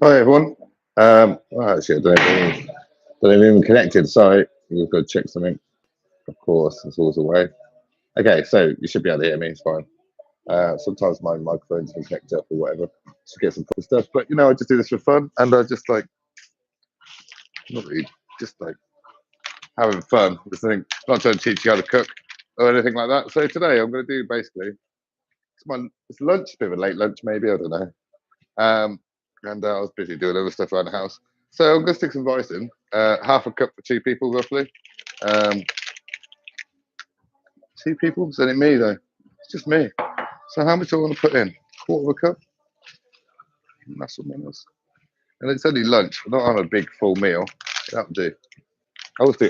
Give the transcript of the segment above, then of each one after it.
Hi everyone. Well, actually, I don't even connected. Sorry, we've got to check something. Of course, it's always a way. Okay, so you should be able to hear me. It's fine. Sometimes my microphone's been connected up or whatever to get some cool stuff. But I just do this for fun, and I just like not really, just like having fun. This thing, not trying to teach you how to cook or anything like that. So today I'm going to do basically it's lunch, a bit of a late lunch maybe. I don't know. And I was busy doing other stuff around the house. So I'm going to stick some rice in, half a cup for two people roughly. Um, Two people? It's only me though. It's just me. So how much do I want to put in? Quarter of a cup? That's what else. And it's only lunch. We're not on a big full meal. That'll do.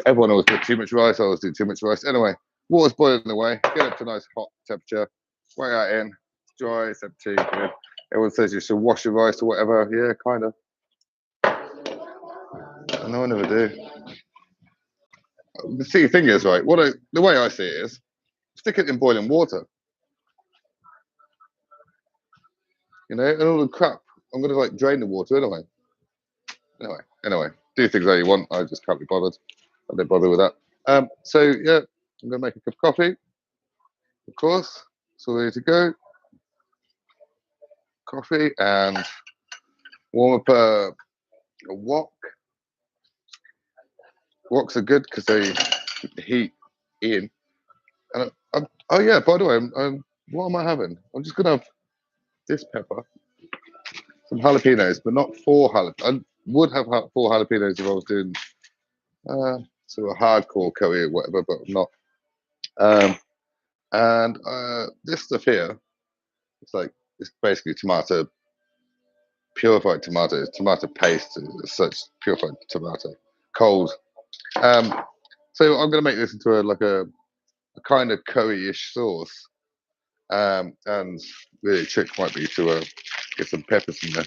Everyone always put too much rice. I always do too much rice. Anyway, water's boiling away. Get it to a nice hot temperature. Weigh that in. It's dry. It's empty. Good. Everyone says you should wash your rice or whatever. Yeah, kind of. No, I never do. The thing is, right, the way I see it is, stick it in boiling water, and all the crap. I'm gonna like drain the water anyway. Anyway, do things how you want. I just can't be bothered. I don't bother with that. So yeah, I'm gonna make a cup of coffee, of course. It's all ready to go. Coffee and warm up a wok. Woks are good because they keep the heat in. And oh yeah, by the way, what am I having? I'm just gonna have this pepper, some jalapenos, but not four jalapenos. I would have four jalapenos if I was doing sort of hardcore curry or whatever, but I'm not. Um, and this stuff here, it's basically purified tomato, it's tomato paste as such, purified tomato, cold. Um, so I'm going to make this into a kind of curry-ish sauce. And the trick might be to get some peppers in there.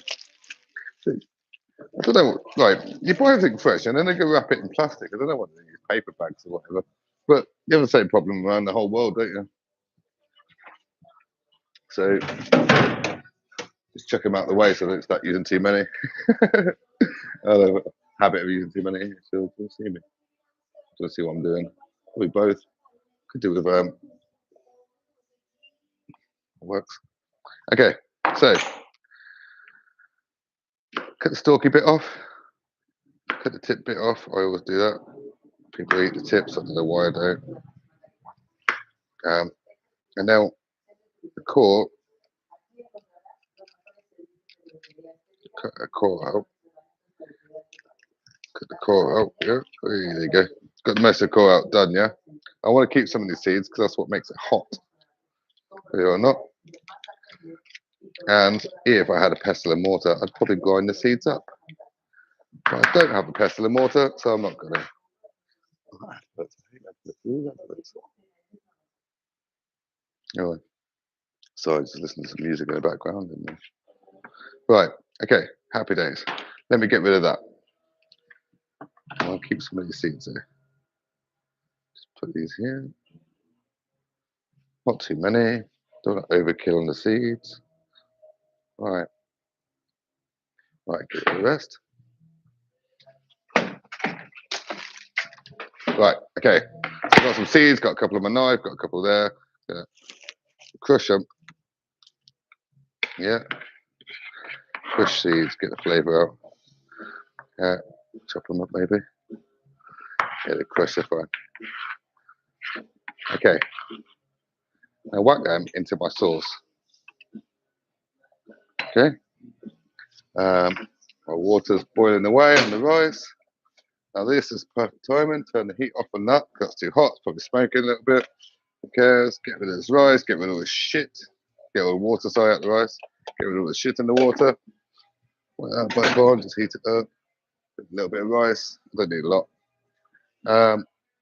I don't know, like you buy everything fresh and then they go wrap it in plastic. I don't know what they use, paper bags or whatever. But you have the same problem around the whole world, don't you? So just chuck them out the way so they don't start using too many. I have a habit of using too many. So you'll see me. You'll see what I'm doing. Probably both. Could do with works. Okay, so cut the stalky bit off. Cut the tip bit off. I always do that. People eat the tips. I don't know why I don't. And now the core. Cut the core out. Cut the core out. Yeah, there you go. Got the most of the core out done. Yeah. I want to keep some of these seeds because that's what makes it hot. Believe it or not. And if I had a pestle and mortar, I'd probably grind the seeds up. But I don't have a pestle and mortar, so I'm not going to. Anyway, sorry, just listen to some music in the background. Right, okay, happy days. Let me get rid of that. I'll keep some of these seeds there. Just put these here. Not too many. Don't want to overkill on the seeds. Right. Right, get rid of the rest. Right, okay. Got some seeds, got a couple on my knife, got a couple there. Yeah. Crush them. Yeah. Crush seeds, get the flavour out. Yeah. Chop them up maybe. Yeah, they crush are fine. Okay. Now whack them into my sauce. Okay. My water's boiling away on the rice. Now this is perfect timing. Turn the heat off on that. That's too hot. It's probably smoking a little bit. Who cares? Get rid of this rice. Get rid of all the shit. Get all the water out the rice. Get rid of all the shit in the water. Put that back on. Just heat it up. A little bit of rice. I don't need a lot.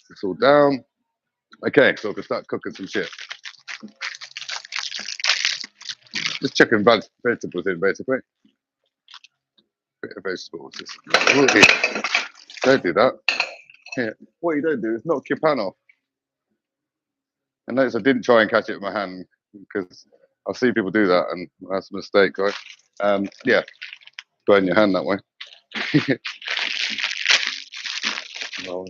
It's all down. Okay, so I can start cooking some shit. Just chucking vegetables in, basically. Bit of vegetables. Don't do that. Yeah. What you don't do is knock your pan off. And notice I didn't try and catch it with my hand because I've seen people do that, and that's a mistake, right? Yeah. burn your hand that way. I'll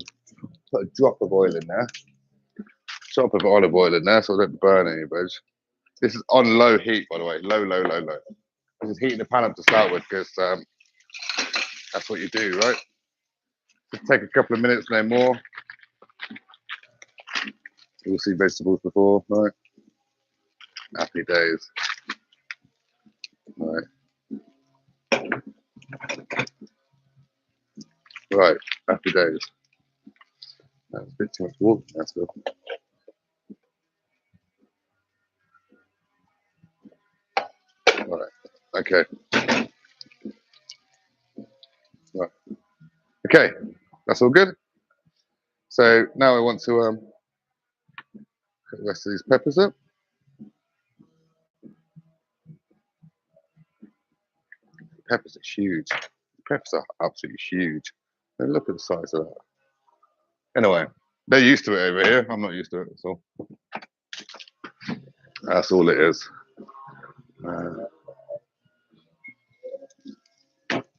put a drop of oil in there. Drop of olive oil in there so I don't burn any veg. This is on low heat, by the way. Low, low, low, low. This is heating the pan up to start with because that's what you do, right? Just take a couple of minutes, no more. You'll see vegetables before, right? Happy days. Right. Right, happy days. That's a bit too much water. That's good. Right. Okay. Right. Okay. That's all good. So now I want to put the rest of these peppers up. Peppers are huge. Peppers are absolutely huge. And look at the size of that. Anyway, they're used to it over here. I'm not used to it. That's all it is.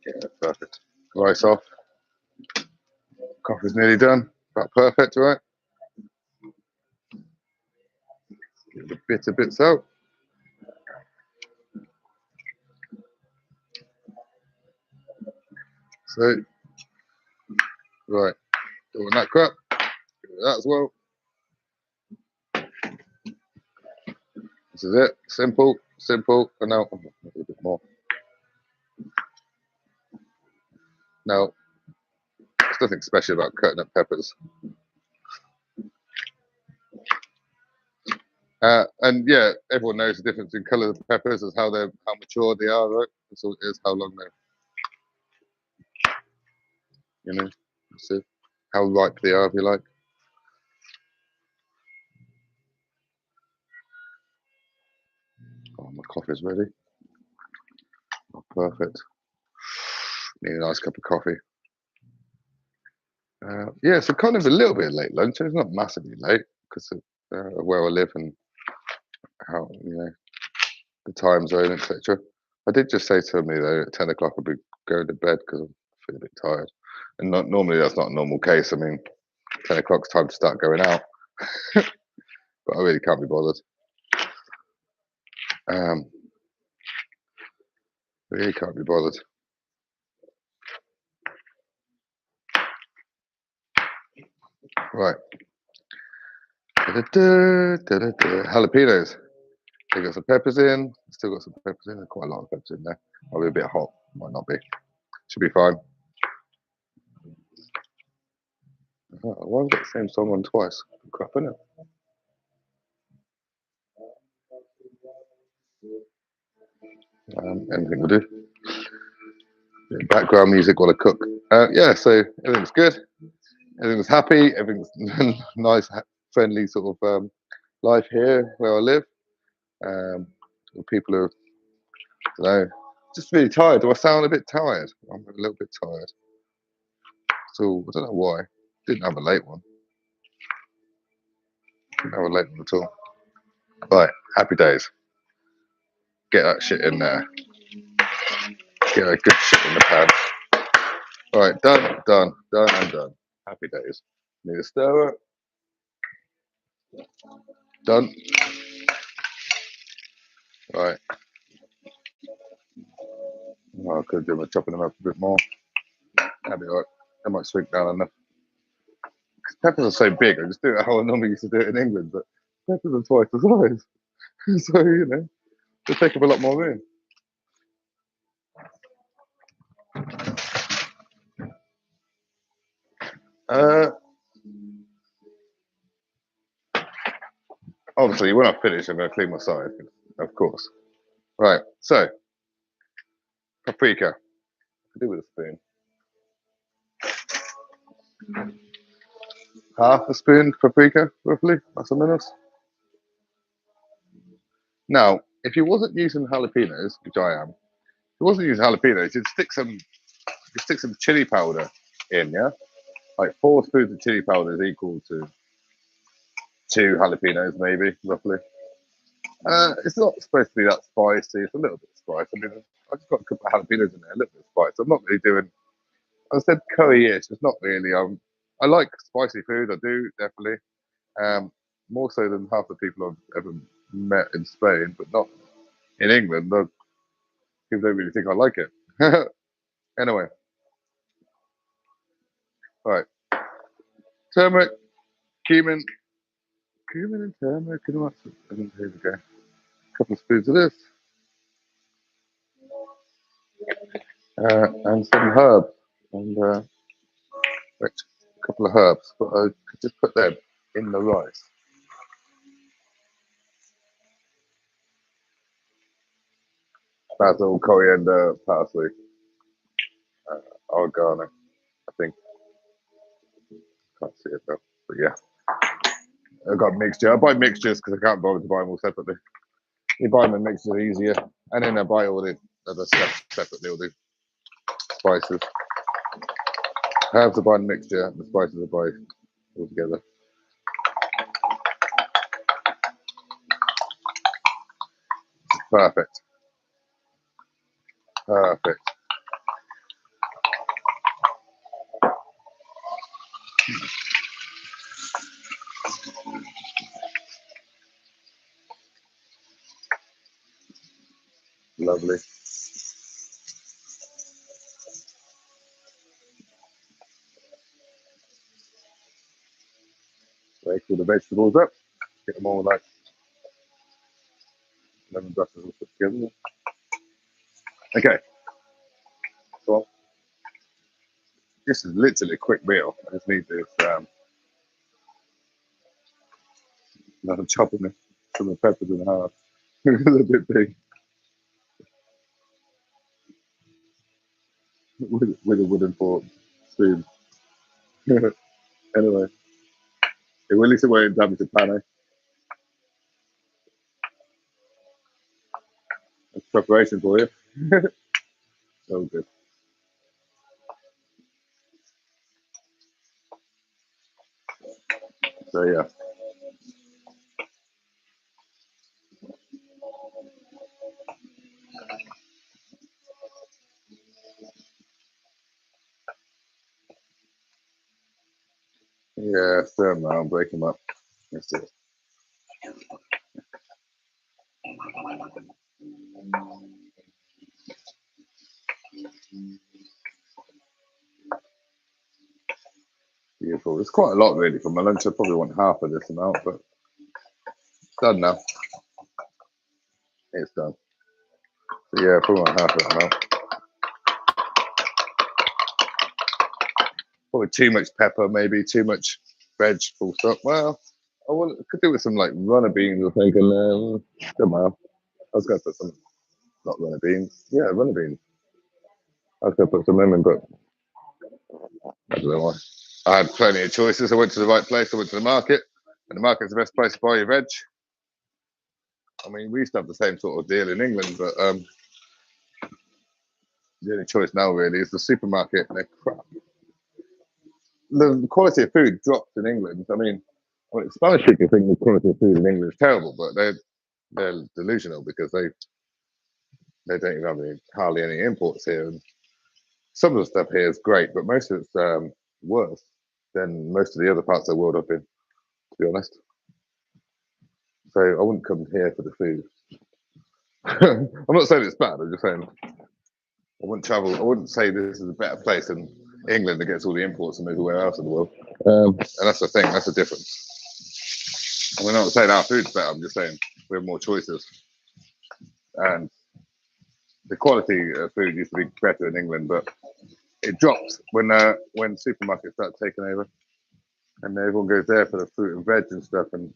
Yeah, perfect. Rice off. Coffee's nearly done. About perfect, right? Get the bitter bits out. So, right. Doing that crap. That as well. This is it. Simple, simple. And now a little bit more. Now, there's nothing special about cutting up peppers. And yeah, everyone knows the difference in colour of peppers is how mature they are, right? That's all it is, how long that's it. How ripe they are, if you like. Oh, my coffee's ready. Oh, perfect. Need a nice cup of coffee. Yeah, so kind of a little bit late lunch. It's not massively late because of where I live and how the time zone, etc. I did just say to somebody though at 10 o'clock I'll be going to bed because I'm feeling a bit tired. And normally that's not a normal case. I mean, 10 o'clock's time to start going out, but I really can't be bothered. Really can't be bothered. Right. Jalapenos. They got some peppers in. Still got some peppers in. There's quite a lot of peppers in there. Might be a bit hot. Might not be. Should be fine. Why have I got the same song on twice? Crap, isn't it? Anything will do. Background music while I cook. Yeah, so everything's good. Everything's happy. Everything's nice, friendly sort of life here where I live. People are, I don't know, just really tired. Do I sound a bit tired? I'm a little bit tired. So I don't know why. Didn't have a late one. Didn't have a late one at all. Right, happy days. Get that shit in there. Get a good shit in the pan. All right, done, done, done, and done. Happy days. Need a stirrer. Done. Right. Oh, I could do my chopping them up a bit more. That'd be all right. I might shrink down enough. Peppers are so big. I just do it how I normally used to do it in England, but peppers are twice the size. So, they take up a lot more room. Obviously, when I finish, I'm going to clean my side, of course. Right, so paprika. I do with a spoon. Half a spoon paprika, roughly. That's a minute. Now, if you wasn't using jalapenos, which I am, if you wasn't using jalapenos, you'd stick some chili powder in, yeah? Like 4 spoons of chili powder is equal to 2 jalapenos, maybe, roughly. It's not supposed to be that spicy. It's a little bit spicy. I mean, I just got a couple of jalapenos in there, a little bit of spice. I'm not really doing. I said curry-ish. It's not really. I like spicy food. I do definitely. More so than half the people I've ever met in Spain, but not in England. People don't really think I like it. Anyway, right. Turmeric, cumin, and turmeric. And here we go. A couple of spoons of this, and some herbs, and a couple of herbs. But I could just put them in the rice. Basil, coriander, parsley, oregano. I think can't see it though, but yeah, I've got a mixture. I buy mixtures because I can't bother to buy them all separately. You buy them in mixtures easier, and then I buy all the other stuff separately. All the spices. Herbs I buy in mixture, and the spices I buy all together. Perfect. Perfect. Lovely. Make all the vegetables up. Get them all like lemon brushes all put together. Okay. Well, this is literally a quick meal. I just need this. I'm chopping some of the peppers in half. They're a bit big with a wooden fork spoon. Anyway, at least it won't damage the pan. That's preparation for you. So good. So yeah. Yeah, stir them around, break them up. That's it. Beautiful. It's quite a lot really for my lunch. I probably want half of this amount, but it's done now. It's done. So yeah, I probably want half of that amount. Probably too much pepper, maybe too much veg. Full stop. Well, I could do with some like runner beans. I think, and don't matter. I was going to put some not runner beans. Yeah, runner beans. I was going to put some in, but I don't know why. I had plenty of choices. I went to the right place. I went to the market, and the market's the best place to buy your veg. I mean, we used to have the same sort of deal in England, but the only choice now really is the supermarket. They're crap. The quality of food drops in England. I mean, Spanish people think the quality of food in England is terrible, but they're delusional because they don't even have hardly any imports here. And some of the stuff here is great, but most of it's worse than most of the other parts of the world I've been, to be honest. So I wouldn't come here for the food. I'm not saying it's bad. I'm just saying I wouldn't travel. I wouldn't say this is a better place than England that gets all the imports from everywhere else in the world. And that's the thing. That's the difference. I'm not saying our food's better. I'm just saying we have more choices, and the quality of food used to be better in England, but it drops when supermarkets start taking over, and everyone goes there for the fruit and veg and stuff. And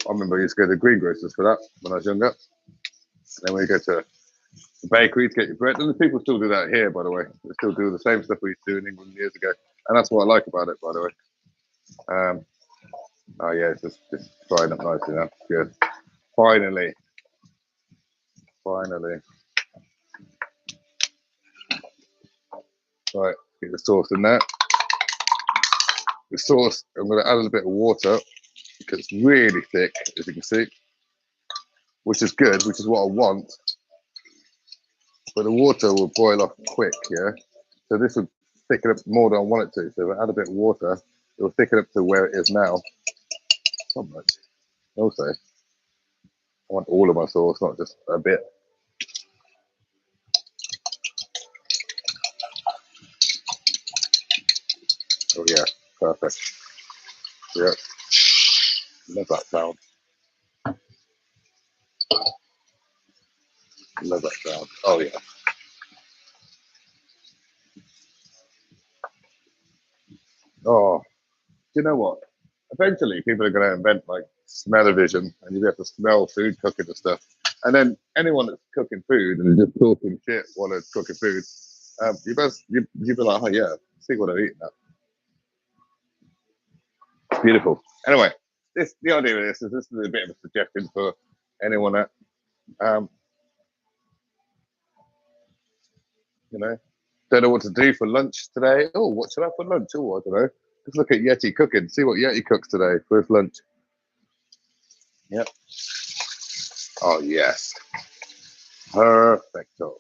I remember I used to go to greengrocers for that when I was younger. And then we go to the bakery to get your bread, and the people still do that here, by the way. They still do the same stuff we used to do in England years ago, and that's what I like about it, by the way. Oh yeah, it's just frying up nicely now. Good. Finally. Right, get the sauce in there. The sauce, I'm going to add a little bit of water because it's really thick, as you can see, which is good, which is what I want. but the water will boil off quick, yeah? So this would thicken up more than I want it to. So if I add a bit of water, it will thicken up to where it is now. Not much. Also, I want all of my sauce, not just a bit. Oh yeah, perfect. Yep. Love that sound. Love that sound. Oh yeah. Oh, do you know what? Eventually, people are going to invent like smell-o-vision, and you'll be able to smell food cooking and stuff. And then anyone that's cooking food and just talking shit while they're cooking food, you be like, oh yeah, see what I'm eating at. It's beautiful. Anyway, the idea of this is a bit of a suggestion for anyone that um, you know, don't know what to do for lunch today. Oh, what should I have for lunch? Oh, I don't know. Let's look at Yeti cooking. See what Yeti cooks today for his lunch. Yep. Oh yes. Perfecto.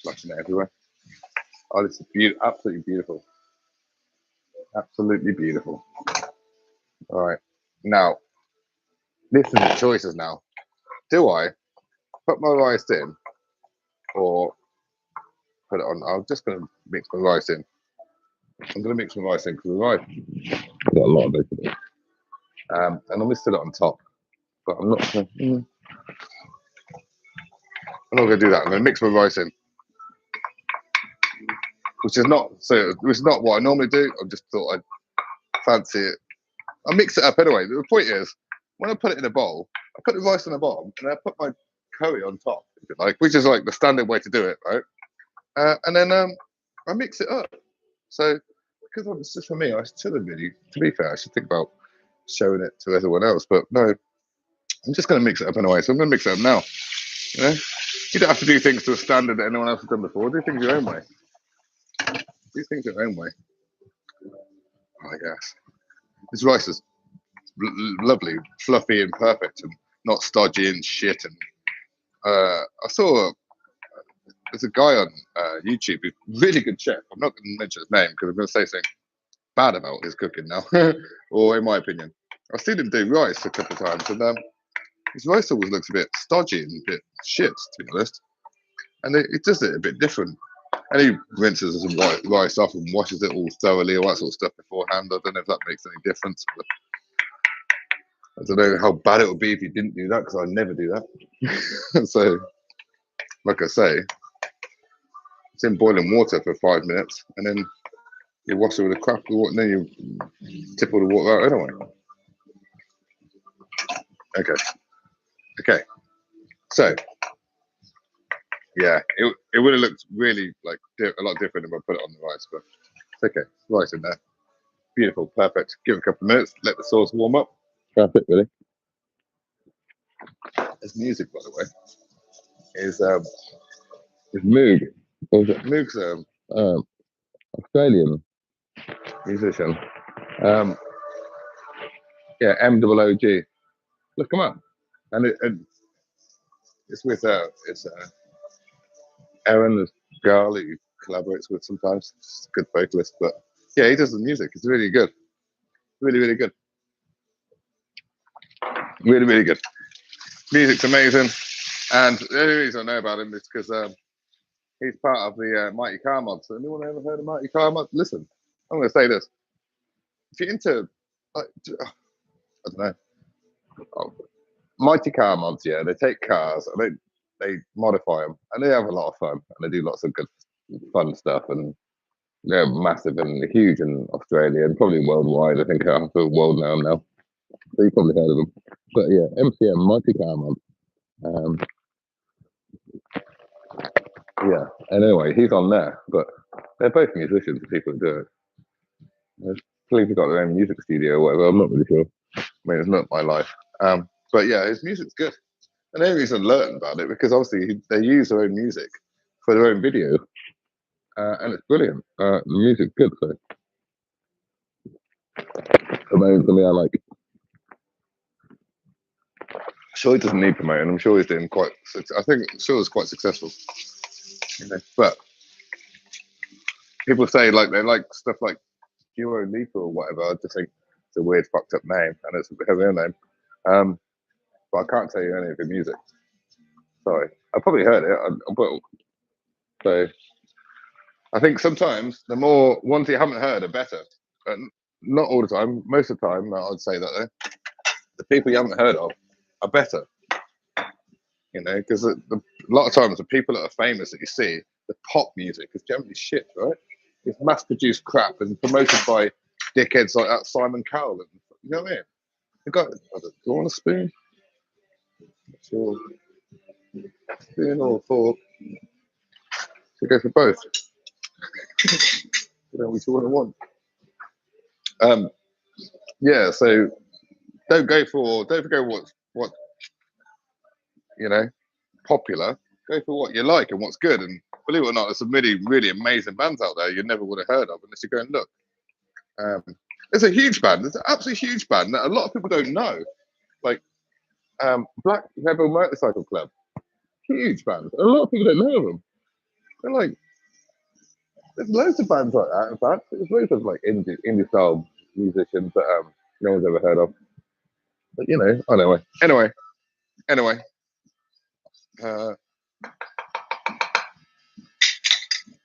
Flashing it everywhere. Oh, this is beautiful. Absolutely beautiful. Absolutely beautiful. All right. Now, this is the choices now. Do I put my rice in or put it on? I'm just going to mix my rice in. I'm going to mix my rice in because the rice I've got a lot of vegetables. And I'm going to sit it on top. But I'm not going to. I'm not going to do that. I'm going to mix my rice in, which is not what I normally do. I just thought I'd fancy it. I mix it up anyway. The point is, when I put it in a bowl, I put the rice on the bottom and I put my curry on top, if you like, which is like the standard way to do it, right? And then I mix it up. So because it's just for me, I shouldn't really. To be fair, I should think about showing it to everyone else, but no, I'm just going to mix it up anyway. So I'm going to mix it up now. You know, you don't have to do things to a standard that anyone else has done before. Do things your own way. Do things your own way. I guess this rice is lovely, fluffy, and perfect, and not stodgy and shit. And I saw there's a guy on YouTube who's a really good chef. I'm not going to mention his name because I'm going to say something bad about his cooking now, or in my opinion. I've seen him do rice a couple of times, and his rice always looks a bit stodgy and a bit shit, to be honest. And it does it a bit different. And he rinses his rice off and washes it all thoroughly, all that sort of stuff beforehand. I don't know if that makes any difference. But I don't know how bad it would be if you didn't do that, because I never do that. So, like I say, it's in boiling water for 5 minutes, and then you wash it with a craft water, and then you tip all the water out anyway. Okay. So, yeah, it would have looked really like a lot different if I put it on the rice, but it's okay. Rice in there. Beautiful, perfect. Give it a couple of minutes, let the sauce warm up. Perfect, really. There's music, by the way. Is Moog. Moog's Australian musician. Yeah, MOOG. Look him up. And it's with Aaron, this girl that he collaborates with sometimes. She's a good vocalist, but yeah, he does the music. It's really good. Really, really good. Really, really good. Music's amazing. And the only reason I know about him is because he's part of the Mighty Car Mods. Anyone ever heard of Mighty Car Mods? Listen, I'm going to say this. If you're into, like, I don't know, Mighty Car Mods, yeah, they take cars and they modify them, and they have a lot of fun, and they do lots of good, fun stuff, and they're massive and huge in Australia and probably worldwide. I think half the world now. So you've probably heard of them. But yeah, MCM, Mighty Car Mods. Yeah, and anyway, he's on there, but they're both musicians, the people who do it. I believe they've got their own music studio or whatever. I'm not really sure. I mean, it's not my life. But yeah, his music's good. And the only reason I learned about it because obviously they use their own music for their own video, and it's brilliant. The music's good, so something I like. Sure, he doesn't need promoting. I'm sure he's doing quite. I think sure is quite successful. You know, but people say like they like stuff like Duo Lethal or whatever. I just think it's a weird, fucked up name, and it's a real name. But I can't tell you any of the music. Sorry, I probably heard it. But so I think sometimes the more ones you haven't heard are better. Not all the time. Most of the time, I would say that though, the people you haven't heard of are better. You know, because a lot of times the people that are famous that you see, the pop music is generally shit, right? It's mass-produced crap and promoted by dickheads like that Simon Cowell. And, you know what I mean? The guy, do you want a spoon? Sure. Spoon or fork? So go for both. You know which one I want. Yeah. So don't go for what you know popular. Go for what you like and what's good. And believe it or not, there's some really really amazing bands out there you never would have heard of unless you go and look. It's a huge band. It's an absolutely huge band that a lot of people don't know. Like Black Rebel Motorcycle Club, huge band. A lot of people don't know of them. They're like, there's loads of bands like that. In fact, there's loads of like indie style musicians that no one's ever heard of. But you know, anyway.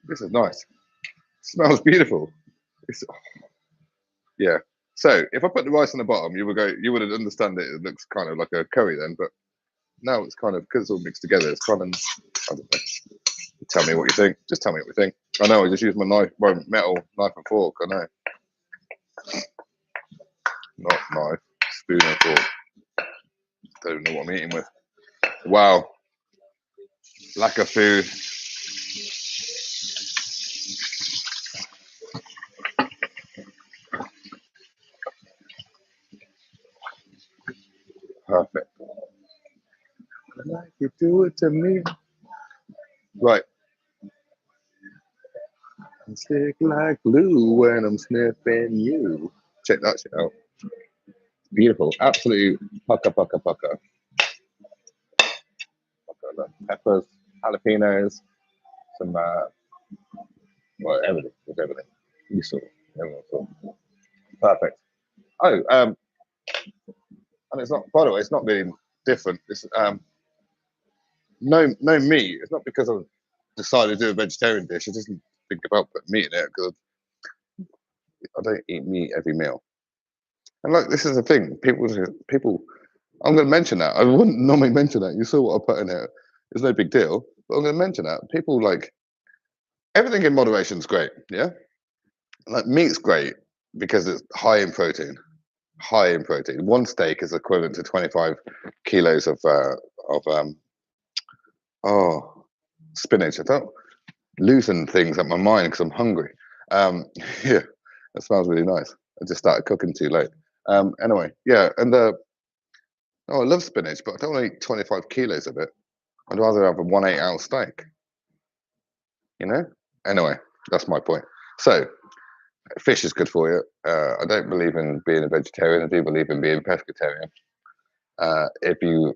This is nice. It smells beautiful. It's, yeah. So if I put the rice on the bottom, you would understand it. It looks kind of like a curry then, but now it's kind of because it's all mixed together. It's kind of I don't know. Tell me what you think. Just tell me what you think. I know. I just used my metal knife and fork. I know. Not knife, spoon and fork. Don't know what I'm eating with. Wow. Lack of food. Perfect. Like you do it to me. Right. I stick like glue when I'm sniffing you. Check that shit out. Beautiful. Absolutely pucker. Peppers, jalapenos, some well, everything. There's everything. You saw. Everyone saw. Perfect. Oh, and it's not. By the way, it's not really different. It's no meat. It's not because I've decided to do a vegetarian dish. I just think about putting meat in it because I don't eat meat every meal. And like this is the thing, people. I'm going to mention that. I wouldn't normally mention that. You saw what I put in it. It's no big deal, but I'm going to mention that. People like everything in moderation is great. Yeah, like meat's great because it's high in protein. High in protein. One steak is equivalent to 25 kilos of oh spinach. I don't loosen things at my mind because I'm hungry. Yeah, that smells really nice. I just started cooking too late. Anyway, yeah, and oh, I love spinach, but I don't want to eat 25 kilos of it. I'd rather have a 1 8 ounce steak. You know. Anyway, that's my point. So, fish is good for you. I don't believe in being a vegetarian. I do believe in being pescatarian. If you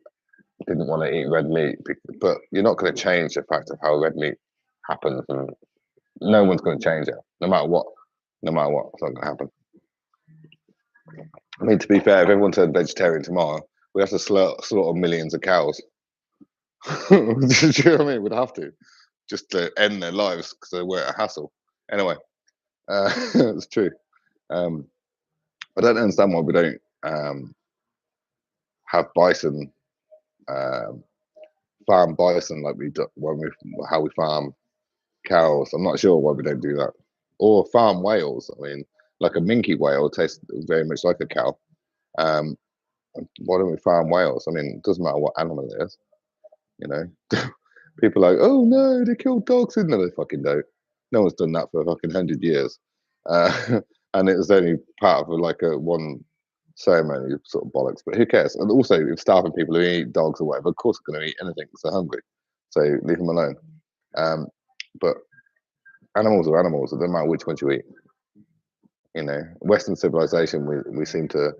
didn't want to eat red meat, but you're not going to change the fact of how red meat happens, and no one's going to change it, no matter what. No matter what, it's not going to happen. I mean, to be fair, if everyone turned vegetarian tomorrow, we have to slaughter millions of cows. Do you know what I mean? We'd have to just to end their lives because they were a hassle. Anyway, it's true. Um, I don't understand why we don't have bison, um, farm bison like we do when we how we farm cows. I'm not sure why we don't do that. Or farm whales. I mean, like a minke whale tastes very much like a cow. Um, why don't we farm whales? I mean, it doesn't matter what animal it is. You know, people are like, oh no, they killed dogs. No, they fucking don't. No one's done that for a fucking 100 years. And it was only part of like a one ceremony sort of bollocks. But who cares? And also, if starving people who eat dogs or whatever, of course, they're going to eat anything because they're hungry. So leave them alone. But animals are animals. It doesn't matter which ones you eat. You know, Western civilization, we seem to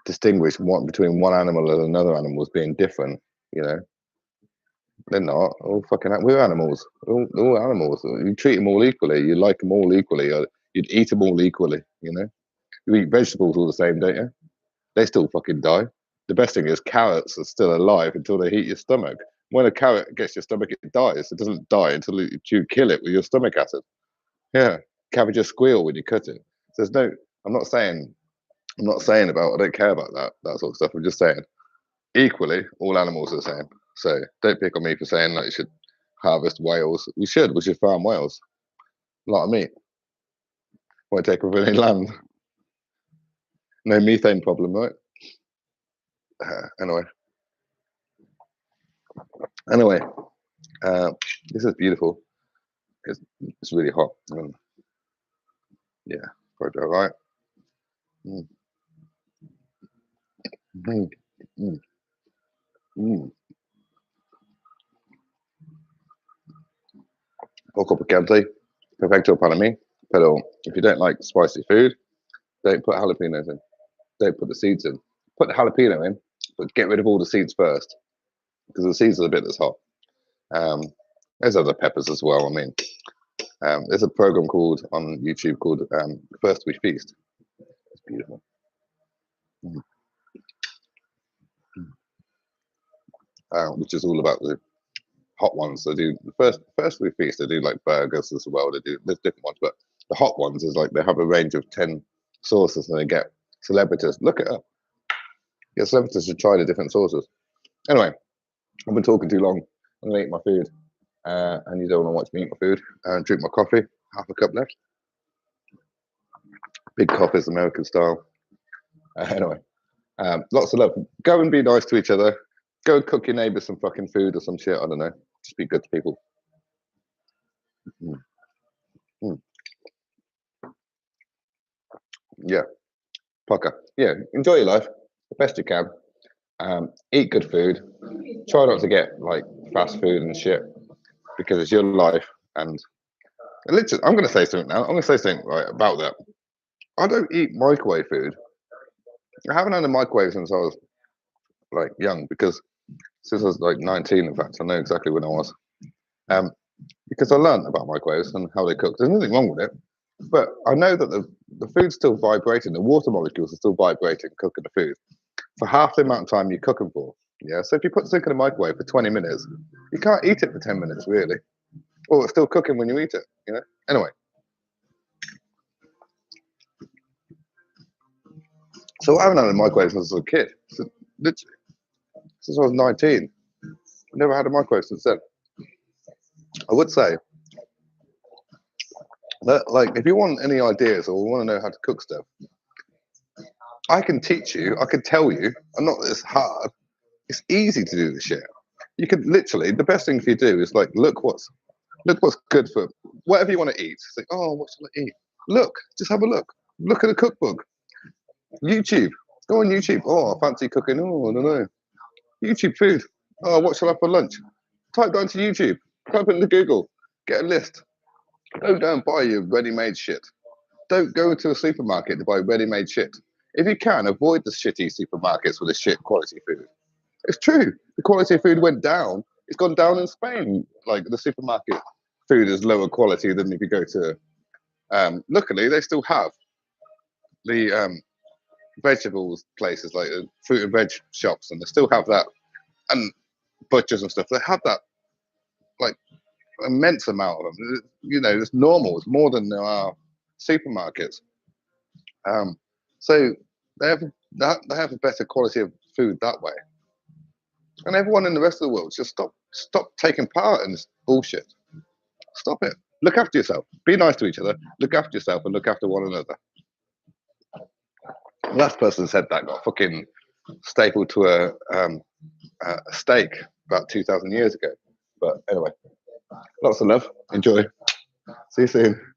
distinguish one between one animal and another animal as being different. You know, they're not. All fucking. We're animals. All animals. You treat them all equally. You like them all equally. Or you'd eat them all equally. You know, you eat vegetables all the same, don't you? They still fucking die. The best thing is carrots are still alive until they hit your stomach. When a carrot gets your stomach, it dies. It doesn't die until you kill it with your stomach acid. Yeah, cabbages squeal when you cut it. So there's no. I'm not saying. I'm not saying about. I don't care about that sort of stuff. I'm just saying equally, all animals are the same. So don't pick on me for saying that you should harvest whales. We should farm whales. A lot of meat. Won't take up any land. No methane problem, right? Anyway. Anyway, this is beautiful. It's really hot. Yeah, quite all right. Mm. Mm. Mm. Mm. Poco picante, perfecto para mí. Pero if you don't like spicy food, don't put jalapenos in. Don't put the seeds in. Put the jalapeno in, but get rid of all the seeds first, because the seeds are the bit that's hot. There's other peppers as well. I mean, there's a program called on YouTube called First We Feast. It's beautiful. Mm. Which is all about the hot ones. They do the first We Feast. They do like burgers as well. There's different ones, but the hot ones is like they have a range of 10 sauces, and they get celebrities. Look it up. Get celebrities to try the different sauces. Anyway, I've been talking too long. I'm gonna eat my food, and you don't want to watch me eat my food and drink my coffee. Half a cup left. Big coffees, American style. Anyway, lots of love. Go and be nice to each other. Go and cook your neighbour some fucking food or some shit. I don't know. Just be good to people. Mm. Mm. Yeah, Pucker. Yeah, enjoy your life the best you can. Eat good food. Try not to get like fast food and shit because it's your life. And literally, I'm going to say something now. I'm going to say something right about that. I don't eat microwave food. I haven't had a microwave since I was like young, because since I was like 19, in fact, I know exactly when I was. Because I learned about microwaves and how they cook. There's nothing wrong with it, but I know that the food's still vibrating. The water molecules are still vibrating, cooking the food for half the amount of time you're cooking for. Yeah, so if you put something in the microwave for 20 minutes, you can't eat it for 10 minutes, really. Or it's still cooking when you eat it, you know? Anyway. So I haven't had a microwave since I was a kid. So, literally, since I was 19. I've never had a microwave since then. I would say that, like, if you want any ideas or want to know how to cook stuff, I can teach you, I can tell you. I'm not this hard. It's easy to do this shit. You can literally, the best thing for you to do is like look what's good for whatever you want to eat. Say, oh, what shall I eat? Look, just have a look. Look at a cookbook. YouTube. Go on YouTube. Oh, I fancy cooking. Oh, I don't know. YouTube food. Oh, what shall I have for lunch? Type down to YouTube. Type it into Google. Get a list. Don't go and buy your ready-made shit. Don't go to a supermarket to buy ready-made shit. If you can, avoid the shitty supermarkets with the shit quality food. It's true. The quality of food went down. It's gone down in Spain. Like the supermarket food is lower quality than if you go to. Luckily, they still have the vegetables places, like the fruit and veg shops, and they still have that, and butchers and stuff. They have that like immense amount of them. You know, it's normal. It's more than there are supermarkets. So they have they have a better quality of food that way. And everyone in the rest of the world just stop taking part in this bullshit. Stop it. Look after yourself. Be nice to each other. Look after yourself and look after one another. The last person said that got fucking stapled to a stake about 2,000 years ago. But anyway, lots of love. Enjoy. See you soon.